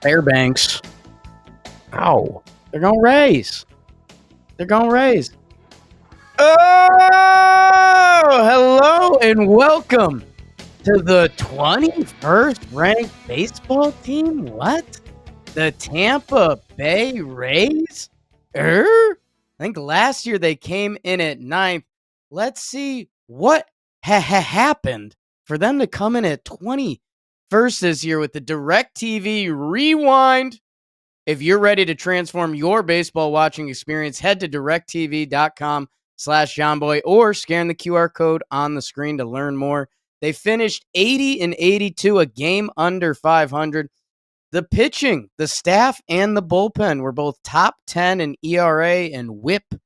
Fairbanks. Ow. They're going to raise. Oh, hello and welcome to the 21st ranked baseball team. What? The Tampa Bay Rays? I think last year they came in at 9th. Let's see what happened for them to come in at 21st this year with the DirecTV Rewind. If you're ready to transform your baseball watching experience, head to directtv.com/JohnBoy or scan the QR code on the screen to learn more. They finished 80-82, a game under 500. The pitching, the staff, and the bullpen were both top 10 in ERA and WHIP,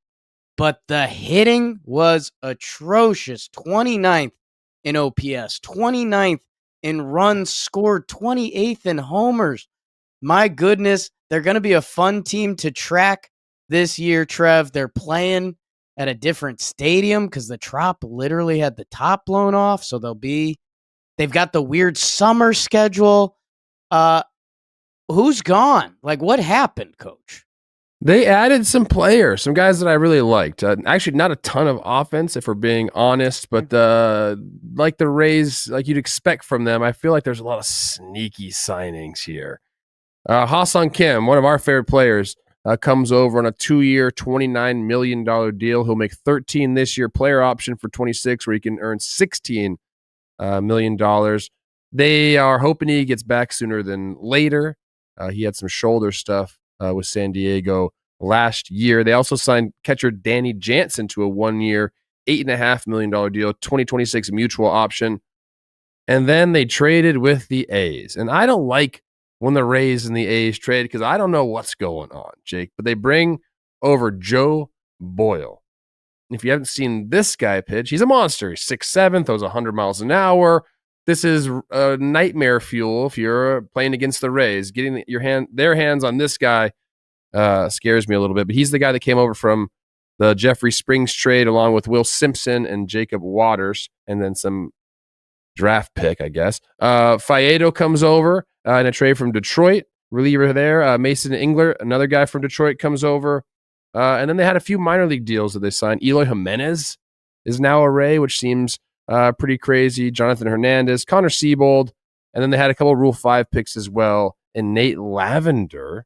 but the hitting was atrocious. 29th in OPS, 29th in runs scored, 28th in homers. My goodness, they're going to be a fun team to track this year, Trev. They're playing at a different stadium because the Trop literally had the top blown off, so they've got the weird summer schedule. Who's gone? Like, what happened, Coach? They added some players, some guys that I really liked. Actually, not a ton of offense, if we're being honest, but like the Rays, like you'd expect from them, I feel like there's a lot of sneaky signings here. Ha-Seong Kim, one of our favorite players, comes over on a 2-year, $29 million deal. He'll make 13 this year, player option for 26, where he can earn $16 million. They are hoping he gets back sooner than later. He had some shoulder stuff with San Diego last year. They also signed catcher Danny Jansen to a 1-year, $8.5 million deal, 2026 mutual option. And then they traded with the A's. And I don't like when the Rays and the A's trade because I don't know what's going on, Jake. But they bring over Joe Boyle. If you haven't seen this guy pitch, he's a monster. He's 6'7", throws 100 miles an hour. This is nightmare fuel if you're playing against the Rays. Getting their hands on this guy scares me a little bit. But he's the guy that came over from the Jeffrey Springs trade along with Will Simpson and Jacob Waters, and then some draft pick, I guess. Faedo comes over in a trade from Detroit, reliever there. Mason Engler, another guy from Detroit, comes over. And then they had a few minor league deals that they signed. Eloy Jimenez is now a Ray, which seems pretty crazy. Jonathan Hernandez, Connor Siebold, and then they had a couple of Rule 5 picks as well. And Nate Lavender,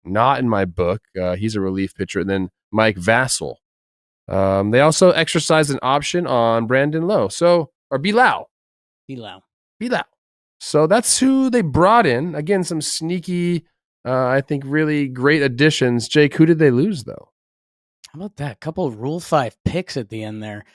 not in my book. He's a relief pitcher. And then Mike Vassell. They also exercised an option on Brandon Lowe. Or Bilal. So that's who they brought in. Again, some sneaky, I think, really great additions. Jake, who did they lose, though? How about that? A couple of Rule 5 picks at the end there.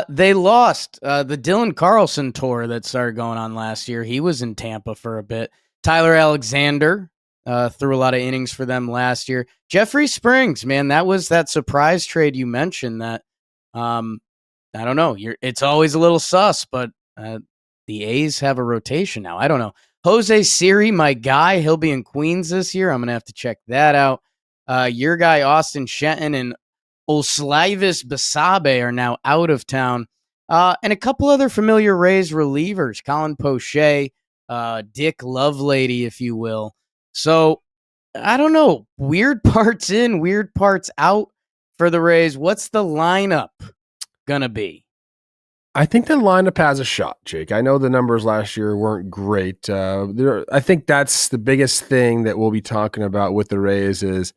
They lost the Dylan Carlson tour that started going on last year. He was in Tampa for a bit. Tyler Alexander threw a lot of innings for them last year. Jeffrey Springs, man, that was that surprise trade you mentioned that, I don't know. It's always a little sus, but the A's have a rotation now. I don't know. Jose Siri, my guy, he'll be in Queens this year. I'm going to have to check that out. Your guy, Austin Shenton, and Oslavis Basabe are now out of town. And a couple other familiar Rays relievers, Colin Poche, Dick Lovelady, if you will. So, I don't know. Weird parts in, weird parts out for the Rays. What's the lineup going to be? I think the lineup has a shot, Jake. I know the numbers last year weren't great. I think that's the biggest thing that we'll be talking about with the Rays is,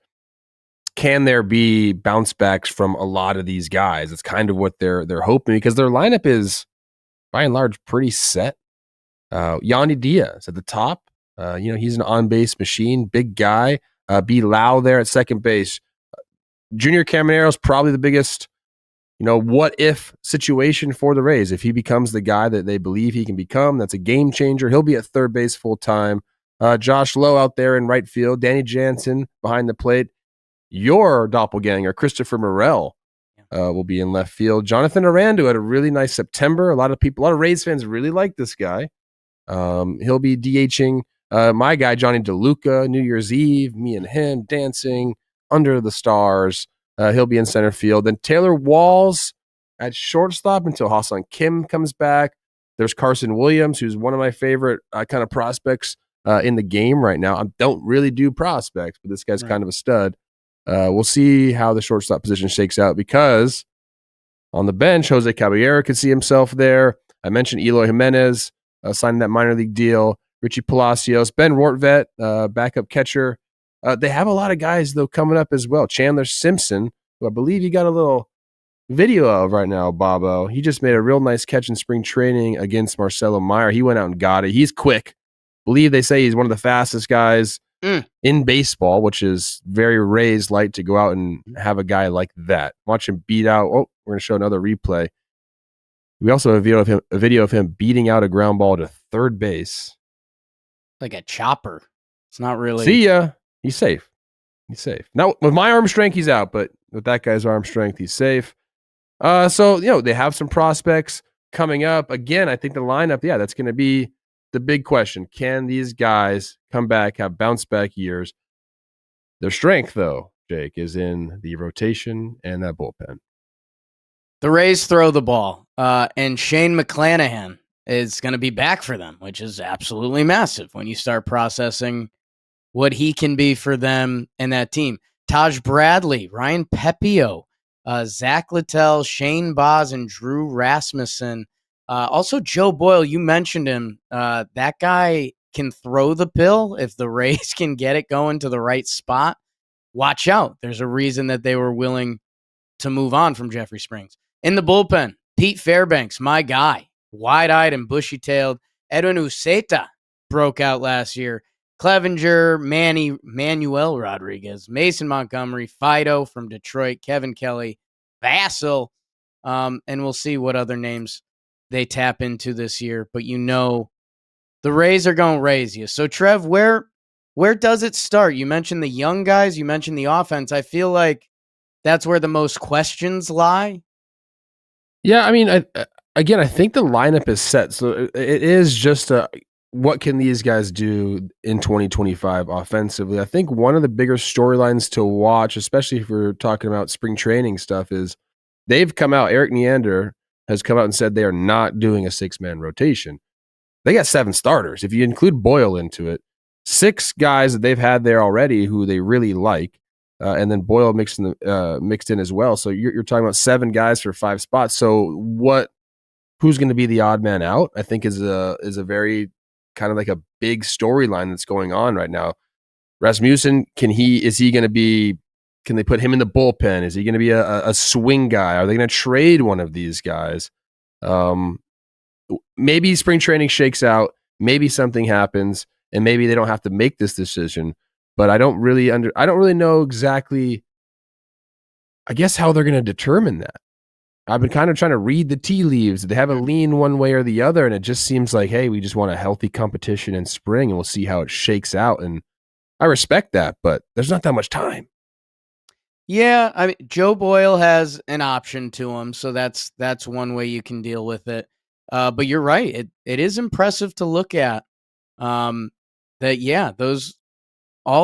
can there be bounce backs from a lot of these guys? It's kind of what they're hoping because their lineup is, by and large, pretty set. Yandy Diaz at the top. He's an on-base machine, big guy. B. Lau there at second base. Junior Caminero is probably the biggest, what if situation for the Rays. If he becomes the guy that they believe he can become, that's a game changer. He'll be at third base full time. Josh Lowe out there in right field. Danny Jansen behind the plate. Your doppelganger, Christopher Morel, will be in left field. Jonathan Aranda had a really nice September. A lot of Rays fans really like this guy. He'll be DHing my guy, Johnny DeLuca, New Year's Eve, me and him dancing under the stars. He'll be in center field. Then Taylor Walls at shortstop until Ha-Seong Kim comes back. There's Carson Williams, who's one of my favorite kind of prospects in the game right now. I don't really do prospects, but this guy's Right. kind of a stud. We'll see how the shortstop position shakes out because on the bench, Jose Caballero could see himself there. I mentioned Eloy Jimenez signing that minor league deal. Richie Palacios, Ben Rortvet, backup catcher. They have a lot of guys, though, coming up as well. Chandler Simpson, who I believe you got a little video of right now, Bobo. He just made a real nice catch in spring training against Marcelo Meyer. He went out and got it. He's quick. Believe they say he's one of the fastest guys in baseball, which is very Rays light to go out and have a guy like that. Watch him beat out. Oh, we're going to show another replay. We also have a video of him beating out a ground ball to third base. Like a chopper. It's not really. See ya. He's safe. He's safe. Now, with my arm strength, he's out, but with that guy's arm strength, he's safe. So, they have some prospects coming up. Again, I think the lineup, that's going to be the big question. Can these guys come back, have bounce back years? Their strength, though, Jake, is in the rotation and that bullpen. The Rays throw the ball, and Shane McClanahan is going to be back for them, which is absolutely massive when you start processing what he can be for them and that team. Taj Bradley, Ryan Pepio, Zach Littell, Shane Boz, and Drew Rasmussen. Also, Joe Boyle, you mentioned him. That guy can throw the pill. If the Rays can get it going to the right spot, watch out. There's a reason that they were willing to move on from Jeffrey Springs. In the bullpen, Pete Fairbanks, my guy, wide-eyed and bushy-tailed. Edwin Uceta broke out last year. Clevenger, Manuel Rodriguez, Mason Montgomery, Fido from Detroit, Kevin Kelly, Vassell, and we'll see what other names they tap into this year. But the Rays are going to raise you. So, Trev, where does it start? You mentioned the young guys. You mentioned the offense. I feel like that's where the most questions lie. Yeah, I mean, I think the lineup is set. So it is just what can these guys do in 2025 offensively? I think one of the bigger storylines to watch, especially if we're talking about spring training stuff, is they've come out, Eric Neander has come out and said they are not doing a 6-man rotation. They got 7 starters. If you include Boyle into it, 6 guys that they've had there already who they really like. And then Boyle mixed in as well. So you're talking about 7 guys for 5 spots. So who's going to be the odd man out? I think is a very kind of like a big storyline that's going on right now. Rasmussen, can they put him in the bullpen? Is he going to be a swing guy? Are they going to trade one of these guys? Maybe spring training shakes out. Maybe something happens, and maybe they don't have to make this decision. But I don't really know exactly, I guess, how they're going to determine that. I've been kind of trying to read the tea leaves. They have a lean one way or the other, and it just seems like, hey, we just want a healthy competition in spring, and we'll see how it shakes out. And I respect that, but there's not that much time. Yeah, I mean, Joe Boyle has an option to him, so that's one way you can deal with it. But you're right; it is impressive to look at. All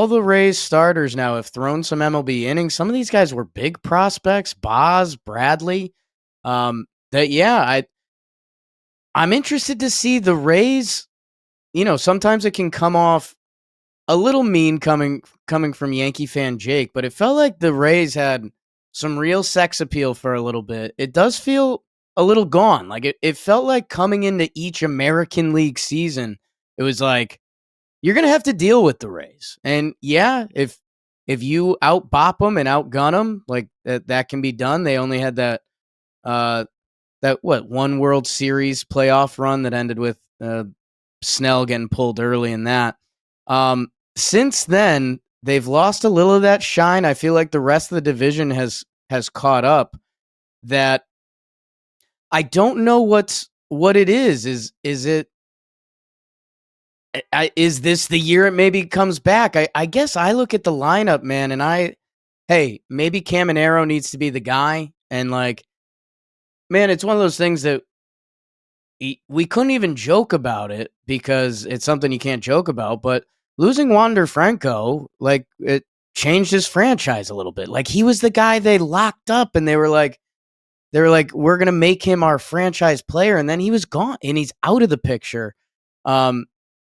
the Rays starters now have thrown some MLB innings. Some of these guys were big prospects, Boz, Bradley. I'm interested to see the Rays. Sometimes it can come off a little mean coming from Yankee fan Jake, but it felt like the Rays had some real sex appeal for a little bit. It does feel a little gone. Like it felt like coming into each American League season, it was like, you're going to have to deal with the Rays. And yeah, if you out-bop them and outgun them, like that can be done. They only had that one World Series playoff run that ended with Snell getting pulled early in that. Since then, they've lost a little of that shine. I feel like the rest of the division has caught up. That I don't know what it is. Is it? Is this the year it maybe comes back? I guess I look at the lineup, man, and maybe Caminero needs to be the guy. And man, it's one of those things that we couldn't even joke about it because it's something you can't joke about. But losing Wander Franco, it changed his franchise a little bit. Like, he was the guy they locked up, and they were like, we're gonna make him our franchise player, and then he was gone, and he's out of the picture.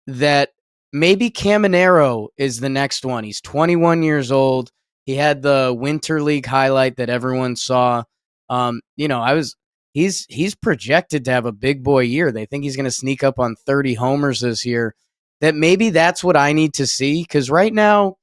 That maybe Caminero is the next one. He's 21 years old. He had the Winter League highlight that everyone saw. I was he's projected to have a big boy year. They think he's going to sneak up on 30 homers this year. That maybe that's what I need to see, because right now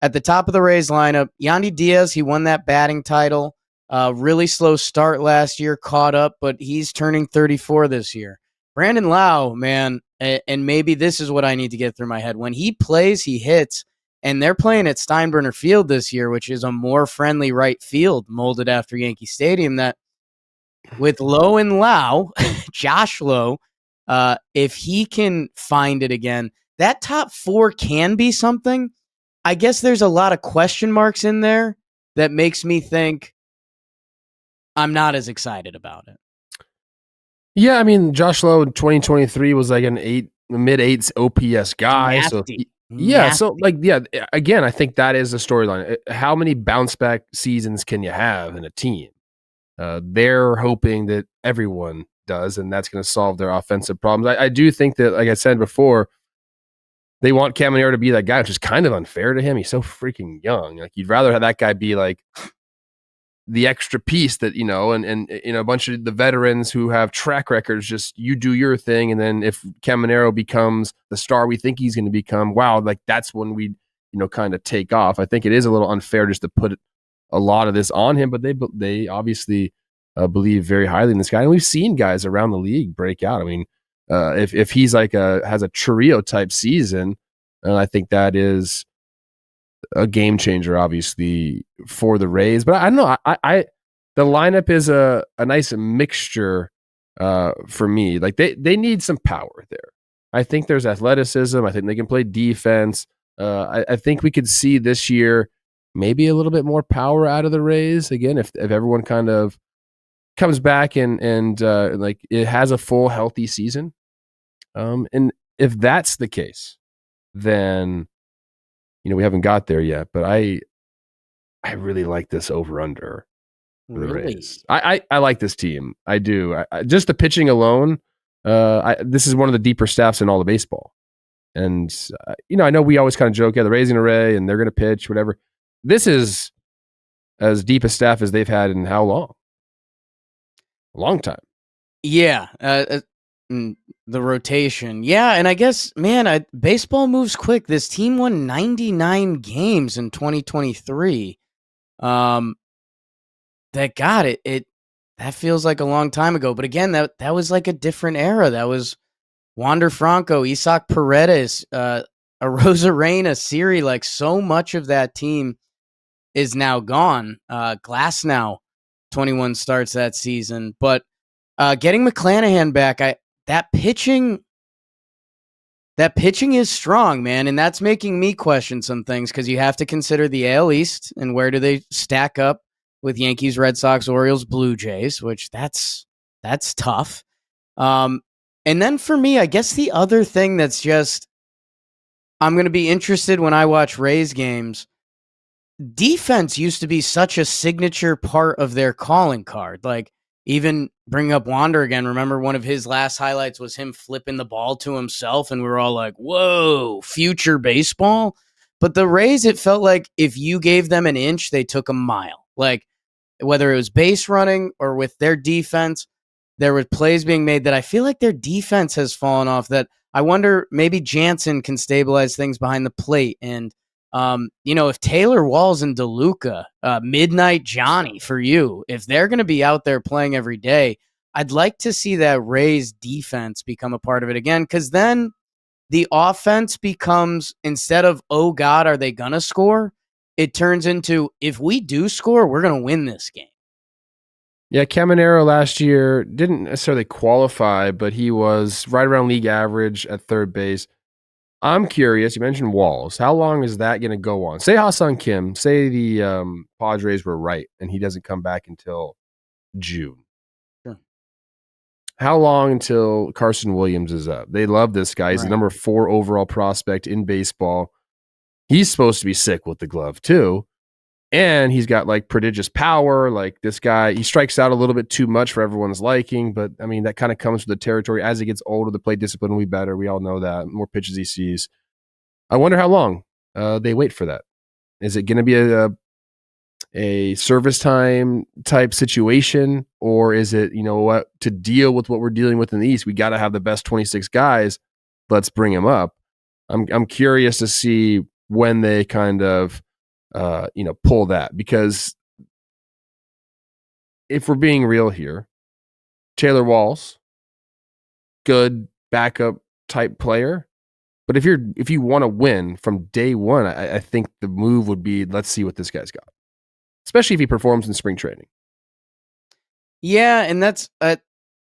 at the top of the Rays lineup, Yandy Diaz, he won that batting title. Really slow start last year, caught up, but he's turning 34 this year. Brandon Lau, man, and maybe this is what I need to get through my head. When he plays, he hits, and they're playing at Steinbrenner Field this year, which is a more friendly right field molded after Yankee Stadium. That with Lowe and Lau, Josh Lowe, if he can find it again, that top four can be something. I guess there's a lot of question marks in there that makes me think I'm not as excited about it. Yeah, I mean, Josh Lowe in 2023 was like an mid eights OPS guy. Nasty. So again, I think that is the storyline. How many bounce back seasons can you have in a team? They're hoping that everyone does, and that's going to solve their offensive problems. I do think that, like I said before, they want Caminero to be that guy, which is kind of unfair to him. He's so freaking young. Like, you'd rather have that guy be like the extra piece that, and a bunch of the veterans who have track records, just you do your thing. And then if Caminero becomes the star we think he's going to become, wow, like that's when we, kind of take off. I think it is a little unfair just to put a lot of this on him, but they obviously believe very highly in this guy. And we've seen guys around the league break out. I mean, if he's like has a Churrillo type season, I think that is a game changer, obviously, for the Rays. But I don't know. I the lineup is a nice mixture for me. Like they need some power there. I think there's athleticism. I think they can play defense. I think we could see this year maybe a little bit more power out of the Rays again if everyone kind of comes back and like it has a full healthy season. And if that's the case, then we haven't got there yet. But I really like this over under for the Really? Rays. I like this team. I do. Just the pitching alone. This is one of the deeper staffs in all of baseball. And I know we always kind of joke, the Rays in a Ray, and they're going to pitch whatever. This is as deep a staff as they've had in how long? A long time. Yeah. The rotation. Yeah. And I guess, man, baseball moves quick. This team won 99 games in 2023. That got it. That feels like a long time ago. But again, that was like a different era. That was Wander Franco, Isaac Paredes, Arozarena, Siri. Like, so much of that team is now gone. Glass now, 21 starts that season. But getting McClanahan back, that pitching is strong, man, and that's making me question some things, because you have to consider the AL East and where do they stack up with Yankees, Red Sox, Orioles, Blue Jays, which that's tough. And then for me, I guess the other thing that's just I'm going to be interested when I watch Rays games. Defense used to be such a signature part of their calling card. Like, even bring up Wander again. Remember, one of his last highlights was him flipping the ball to himself, and we were all like, whoa, future baseball. But the Rays, it felt like if you gave them an inch, they took a mile. Like, whether it was base running or with their defense, there were plays being made that I feel like their defense has fallen off, that I wonder maybe Jansen can stabilize things behind the plate. And if Taylor Walls and DeLuca, Midnight Johnny for you, if they're going to be out there playing every day, I'd like to see that Rays defense become a part of it again, because then the offense becomes, instead of, oh God, are they going to score? It turns into, if we do score, we're going to win this game. Yeah, Caminero last year didn't necessarily qualify, but he was right around league average at third base. I'm curious. You mentioned Walls. How long is that going to go on? Say Ha-Seong Kim. Say the Padres were right, and he doesn't come back until June. Sure. How long until Carson Williams is up? They love this guy. He's the number 4 overall prospect in baseball. He's supposed to be sick with the glove too, and he's got like prodigious power. Like, this guy, he strikes out a little bit too much for everyone's liking, but I mean, that kind of comes with the territory. As he gets older, the play discipline will be better. We all know that. The more pitches he sees, I wonder how long they wait for that. Is it going to be a service time type situation, or is it, you know what, to deal with what we're dealing with in the East, we got to have the best 26 guys. Let's bring them up. I'm curious to see when they kind of pull that, because if we're being real here, Taylor Walls, good backup type player. But if you want to win from day one, I think the move would be, let's see what this guy's got, especially if he performs in spring training. Yeah, and that's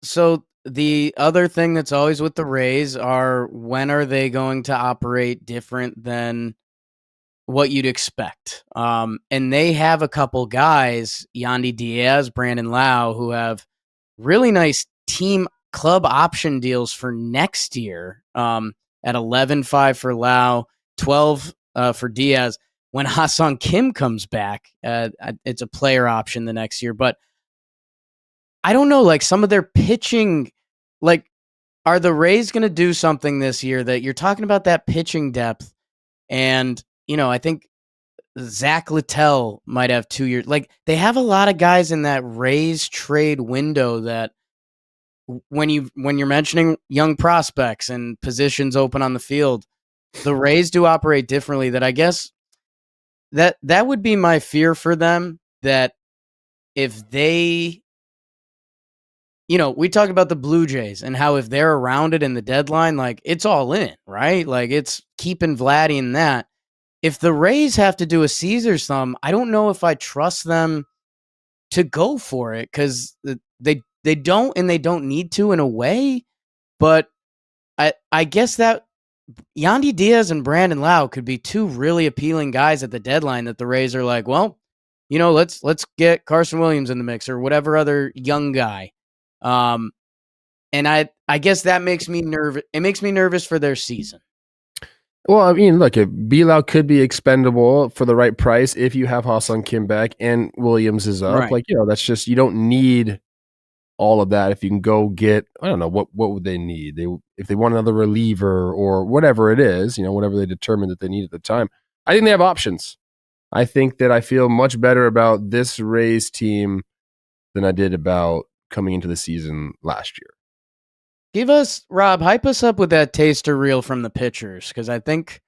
so the other thing that's always with the Rays are, when are they going to operate different than what you'd expect? And they have a couple guys, Yandy Diaz, Brandon Lau, who have really nice team club option deals for next year. At 11.5 for Lau, 12 for Diaz. When Ha-Seong Kim comes back, it's a player option the next year. But I don't know, like some of their pitching, like, are the Rays going to do something this year that you're talking about, that pitching depth? And, I think Zach Littell might have 2 years. Like, they have a lot of guys in that Rays trade window that when you're mentioning young prospects and positions open on the field, the Rays do operate differently. That I guess that would be my fear for them, that if they, we talked about the Blue Jays and how if they're around it in the deadline, like it's all in, right? Like it's keeping Vladdy in that. If the Rays have to do a Caesar's thumb, I don't know if I trust them to go for it, because they don't, and they don't need to in a way. But I guess that Yandy Diaz and Brandon Lau could be two really appealing guys at the deadline that the Rays are like, well, let's get Carson Williams in the mix or whatever other young guy. And I guess that makes me nervous. It makes me nervous for their season. Well, I mean, look, if Bilal could be expendable for the right price if you have Ha-Seong Kim back and Williams is up. Right. Like, that's just, you don't need all of that. If you can go get, I don't know, what would they need? If they want another reliever or whatever it is, whatever they determine that they need at the time. I think they have options. I think that I feel much better about this Rays team than I did about coming into the season last year. Hype us up with that taster reel from the pitchers, because I think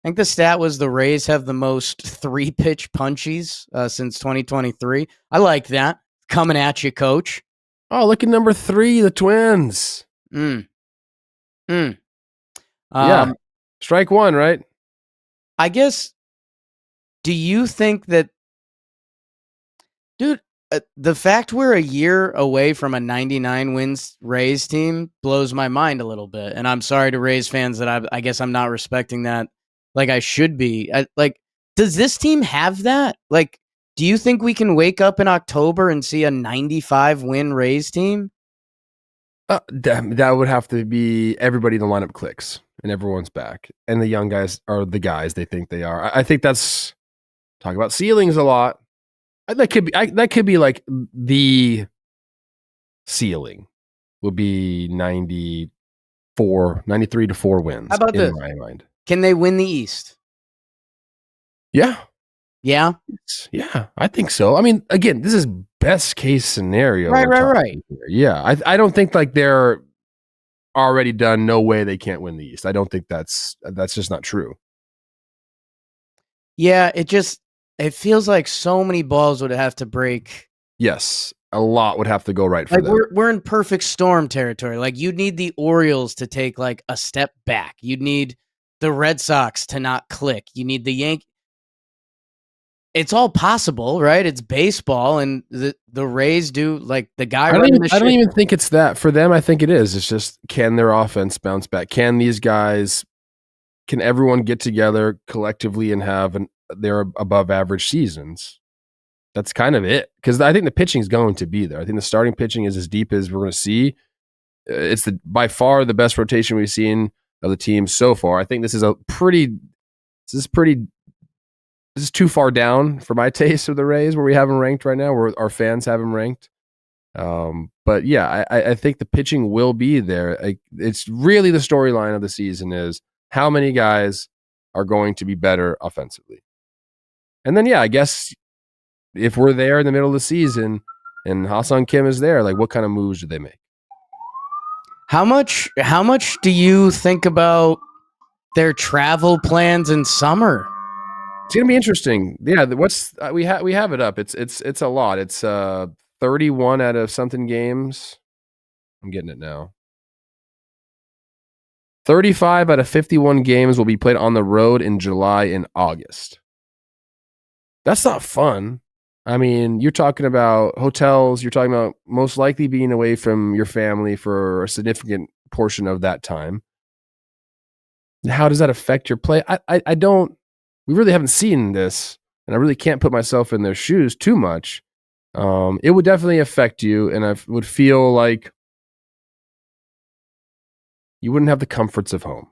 the stat was the Rays have the most 3-pitch punchies since 2023. I like that. Coming at you, coach. Oh, look at number 3, the Twins. Yeah. Strike one, right? I guess, do you think that, dude, the fact we're a year away from a 99 wins Rays team blows my mind a little bit. And I'm sorry to Rays fans that I guess I'm not respecting that like I should be. Does this team have that? Like, do you think we can wake up in October and see a 95 win Rays team? That would have to be everybody in the lineup clicks and everyone's back. And the young guys are the guys they think they are. I think that's, talk about ceilings a lot. That could be like the ceiling would be 93 to 4 wins. How about in this? my mind. Can they win the East? Yeah. Yeah? Yeah, I think so. I mean, again, this is best case scenario. Right. Yeah, I don't think like they're already done. No way they can't win the East. I don't think that's just not true. Yeah, it feels like so many balls would have to break. Yes, a lot would have to go right for like them. we're in perfect storm territory. Like, you'd need the Orioles to take like a step back. You'd need the Red Sox to not click. You need the Yankees. It's all possible, right? It's baseball, and the Rays do, like, the guy running the ship. I don't even think it's that for them. I think it is. It's just, can their offense bounce back? Can these guys? Can everyone get together collectively and have their above average seasons? That's kind of it. Because I think the pitching is going to be there. I think the starting pitching is as deep as we're going to see. It's by far the best rotation we've seen of the team so far. I think this is too far down for my taste of the Rays, where we have them ranked right now, where our fans have them ranked. But yeah, I think the pitching will be there. It's really the storyline of the season is how many guys are going to be better offensively. And then, yeah, I guess if we're there in the middle of the season and Ha-Seong Kim is there, like what kind of moves do they make? How much do you think about their travel plans in summer? It's gonna be interesting. Yeah, what's we have it up. It's a lot. It's 31 out of something games. I'm getting it now. 35 out of 51 games will be played on the road in July and August. That's not fun. I mean, you're talking about hotels, you're talking about most likely being away from your family for a significant portion of that time. How does that affect your play? I don't, we really haven't seen this, and I really can't put myself in their shoes too much. It would definitely affect you, and I would feel like you wouldn't have the comforts of home.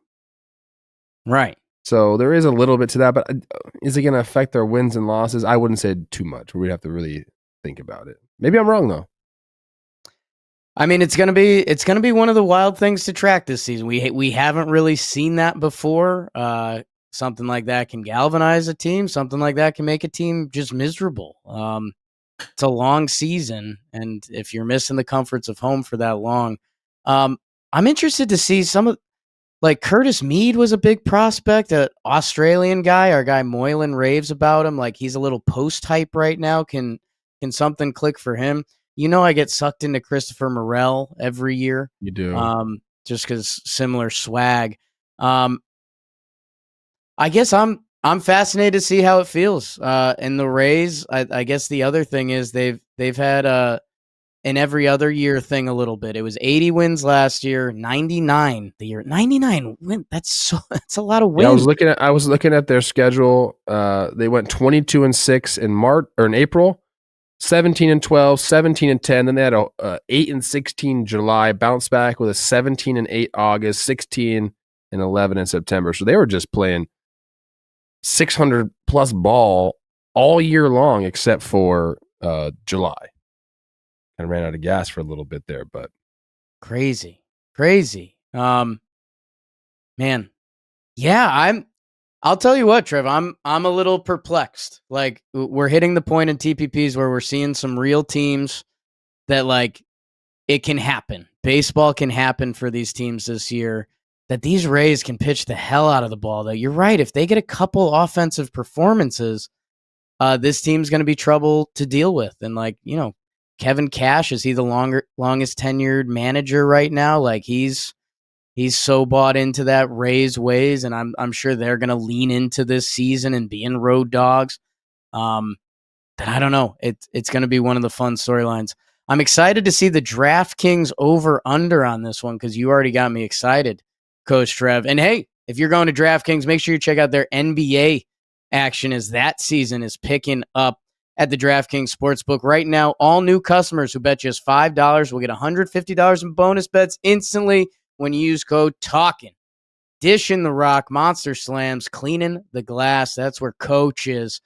Right. So there is a little bit to that, but is it going to affect their wins and losses? I wouldn't say too much. We'd have to really think about it. Maybe I'm wrong though. I mean, it's gonna be one of the wild things to track this season. We haven't really seen that before. Something like that can galvanize a team. Something like that can make a team just miserable. It's a long season, and if you're missing the comforts of home for that long, I'm interested to see some of, like, Curtis Mead was a big prospect, an Australian guy. Our guy Moylan raves about him. Like, he's a little post hype right now. Can something click for him? I get sucked into Christopher Morel every year. You do. Just because similar swag. Um, I guess I'm fascinated to see how it feels. In the Rays, I guess the other thing is they've had an every other year thing a little bit. It was 80 wins last year, 99 the year. 99 win. That's a lot of wins. Yeah, I was looking at their schedule. They went 22-6 in March or in April, 17-12, 17-10. Then they had a 8-16 July, bounce back with a 17-8 August, 16-11 in September. So they were just playing 600 plus ball all year long except for July. And ran out of gas for a little bit there, but crazy. Man, yeah, I'll tell you what, Trev, I'm a little perplexed. Like, we're hitting the point in TPPs where we're seeing some real teams that, like, it can happen. Baseball can happen for these teams this year, that these Rays can pitch the hell out of the ball. That you're right. If they get a couple offensive performances, this team's going to be trouble to deal with. And, like, Kevin Cash, is he the longest tenured manager right now? Like, he's so bought into that Rays ways, and I'm sure they're going to lean into this season and be in road dogs. That I don't know. It's going to be one of the fun storylines. I'm excited to see the DraftKings over-under on this one, because you already got me excited, Coach Trev. And hey, if you're going to DraftKings, make sure you check out their NBA action, as that season is picking up at the DraftKings Sportsbook. Right now, all new customers who bet just $5 will get $150 in bonus bets instantly when you use code Talkin. Dishing the rock, monster slams, cleaning the glass. That's where Coach is.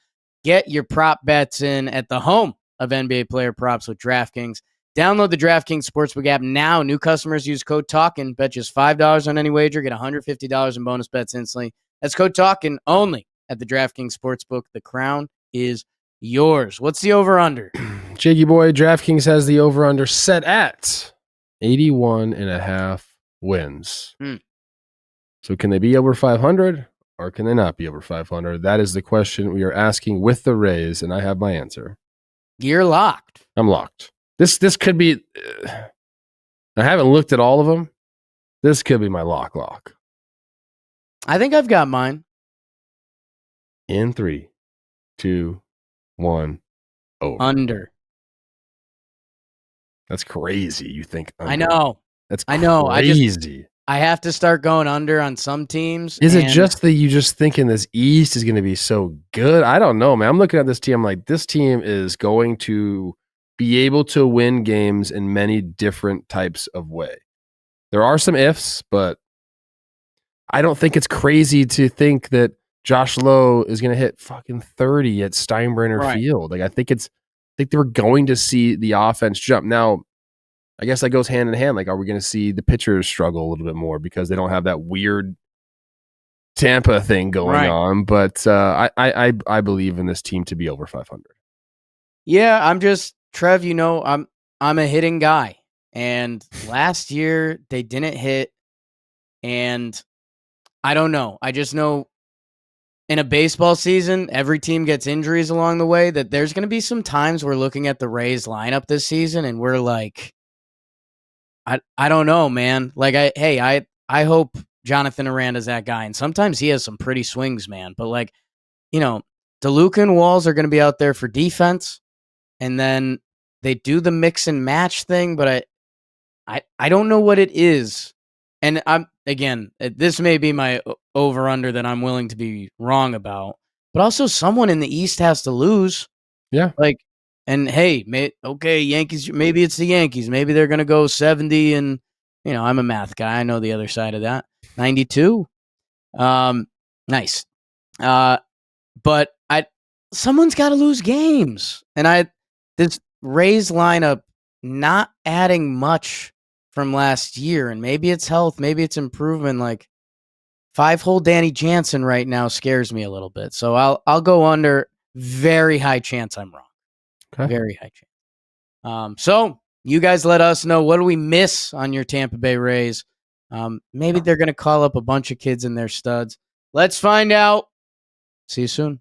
Get your prop bets in at the home of NBA player props with DraftKings. Download the DraftKings Sportsbook app now. New customers use code Talkin. Bet just $5 on any wager. Get $150 in bonus bets instantly. That's code Talkin only at the DraftKings Sportsbook. The crown is yours. What's the over-under? Jakey boy, DraftKings has the over-under set at 81.5 wins. So can they be over 500 or can they not be over 500? That is the question we are asking with the Rays, and I have my answer. You're locked. I'm locked. This could be. I haven't looked at all of them. This could be my lock. I think I've got mine. In 3, 2, 1, over. Under. That's crazy. You think under. I know. That's I know. crazy. I have to start going under on some teams. Is it just that you just thinking this East is going to be so good? I don't know, man. I'm looking at this team. I'm like, this team is going to be able to win games in many different types of way. There are some ifs, but I don't think it's crazy to think that Josh Lowe is going to hit fucking 30 at Steinbrenner Field. Like, I think they're going to see the offense jump. Now, I guess that goes hand in hand. Like, are we going to see the pitchers struggle a little bit more because they don't have that weird Tampa thing going Right. on, but I believe in this team to be over 500. Yeah, I'm just Trev. I'm a hitting guy, and last year they didn't hit, and I don't know. I just know in a baseball season, every team gets injuries along the way. That there's going to be some times we're looking at the Rays lineup this season, and we're like, I don't know, man. Like I hope Jonathan Aranda's that guy, and sometimes he has some pretty swings, man. But like, DeLuca and Walls are going to be out there for defense, and then they do the mix and match thing, but I don't know what it is. And this may be my over under that I'm willing to be wrong about, but also someone in the East has to lose. Yeah. Like, and hey, okay, Yankees. Maybe it's the Yankees. Maybe they're gonna go 70, and I'm a math guy. I know the other side of that. 92. Nice. But someone's got to lose games, and this Rays lineup not adding much from last year, and maybe it's health, maybe it's improvement. Like 5-hole Danny Jansen right now scares me a little bit, so I'll go under. Very high chance I'm wrong. Okay. Very high chance. So you guys let us know, what do we miss on your Tampa Bay Rays? Maybe they're going to call up a bunch of kids in their studs. Let's find out. See you soon.